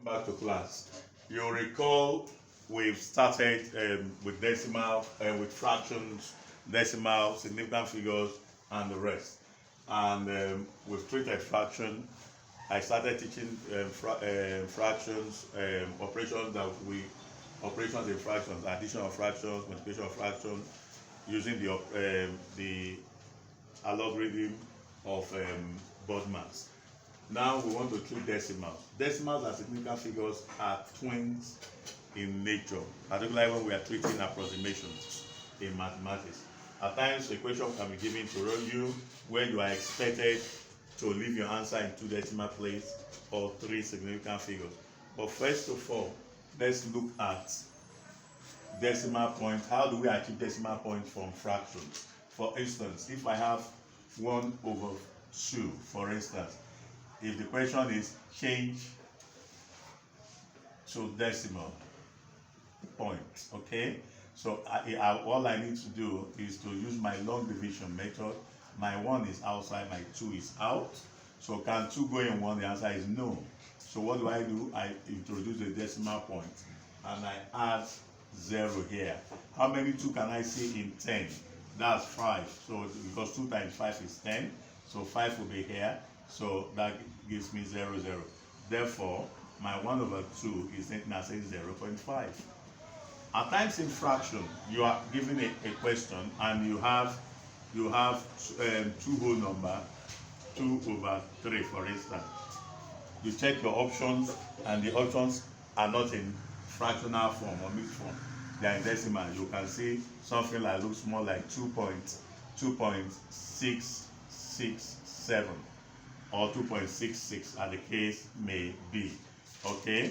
Back to class. You'll recall we've started with decimal, with fractions, decimal, significant figures, and the rest. And we've treated fraction. I started teaching fractions, operations in fractions, addition of fractions, multiplication of fractions, using the algorithm of Bodmer's. Now we want to treat decimals. Decimals and significant figures are twins in nature, particularly when we are treating approximations in mathematics. At times, the equation can be given to you when you are expected to leave your answer in two decimal places or three significant figures. But first of all, let's look at decimal points. How do we achieve decimal points from fractions? For instance, if I have 1 over 2, for instance, if the question is change to decimal point, okay? So all I need to do is to use my long division method. My 1 is outside, my 2 is out. So can 2 go in 1? The answer is no. So what do? I introduce the decimal point and I add 0 here. How many 2 can I see in 10? That's 5. So because 2 times 5 is 10, so 5 will be here. So that gives me 0, 0. Therefore, my 1 over 2 is now saying 0.5. At times in fraction, you are given a question and you have two whole number, 2 over 3, for instance. You check your options and the options are not in fractional form or mixed form. They are in decimal. You can see something that looks more like 2.667 or 2.66 as the case may be. Okay?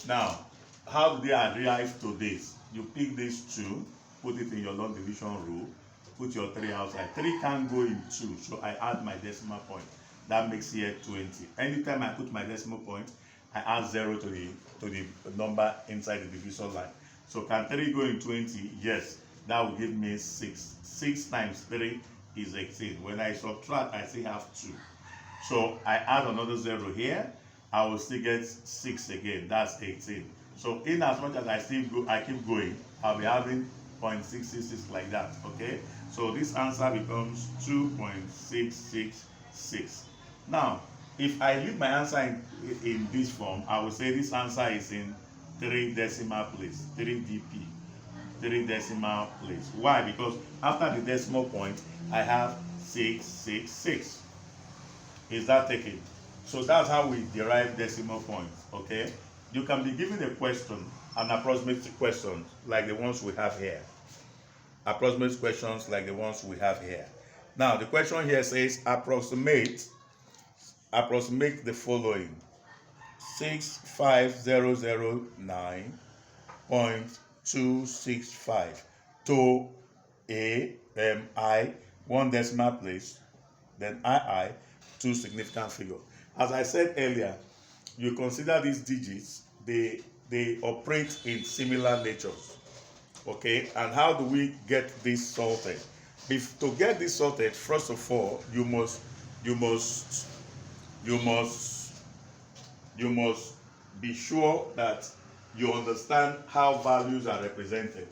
Now, how do they arrive to this? You pick these 2, put it in your long division rule, put your 3 outside. 3 can't go in 2, so I add my decimal point. That makes here 20. Anytime I put my decimal point, I add 0 to the number inside the division line. So can 3 go in 20? Yes. That will give me 6. 6 times 3 is 18. When I subtract, I still have 2. So I add another 0 here. I will still get 6 again. That's 18. So in as much as I keep going, I'll be having 0.666 like that. Okay. So this answer becomes 2.666. Now, if I leave my answer in this form, I will say this answer is in 3 decimal place, 3 dp, 3 decimal place. Why? Because after the decimal point, I have 666. Is that taken? So that's how we derive decimal points, okay? You can be given a question, an approximate question, like the ones we have here. Approximate questions like the ones we have here. Now, the question here says, approximate the following. 65009.265 to I, 1 decimal place, then II, 2 significant figures. As I said earlier, you consider these digits, they operate in similar natures. Okay, and how do we get this sorted? To get this sorted, first of all, you must be sure that you understand how values are represented.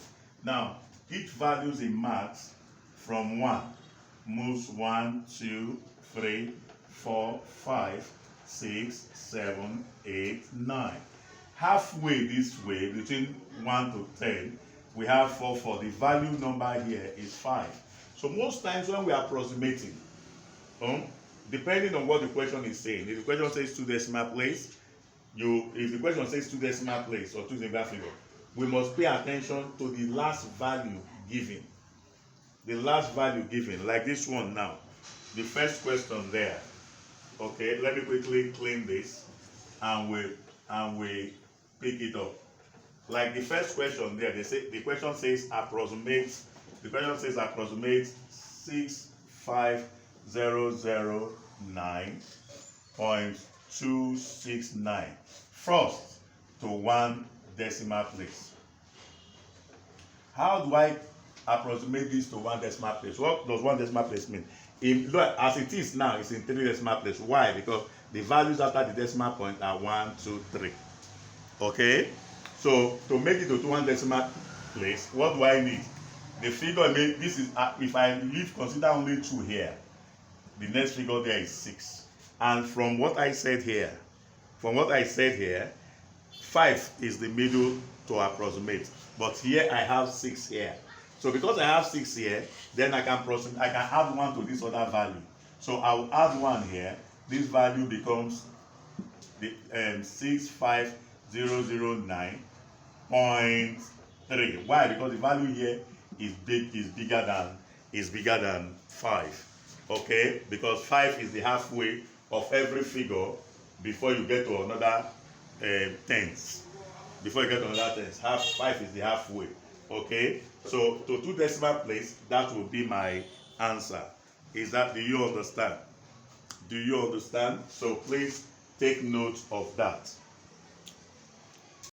Now, each values in maths from 1 moves 1, 2, 3, 4, 5, 6, 7, 8, 9. Halfway this way, between 1 to 10, we have 4, 4. The value number here is 5. So most times when we are approximating, depending on what the question is saying, if the question says 2 decimal place, if the question says 2 decimal place or 2 singular figure, we must pay attention to the last value given. The last value given, like this one now. The first question there. Okay, let me quickly clean this and we pick it up. Like the first question there, the question says approximate. The question says approximate 65009.269 first to 1 decimal place. How do I approximate this to 1 decimal place? What does 1 decimal place mean? As it is now, it's in 3 decimal place. Why? Because the values after the decimal point are 1, 2, 3. Okay, so to make it to 2 decimal place, what do I need? The figure, this is if I leave, consider only 2 here, the next figure there is 6. And from what I said here, 5 is the middle to approximate, but here I have 6 here. So because I have 6 here, then I can add 1 to this other value. So I will add 1 here. This value becomes the 65009.3. Why? Because the value here is bigger than 5. Okay, because 5 is the halfway of every figure before you get to another tens. Before you get to another tens, 5 is the halfway. Okay, so to 2 decimal place, that will be my answer. Do you understand? So please take note of that.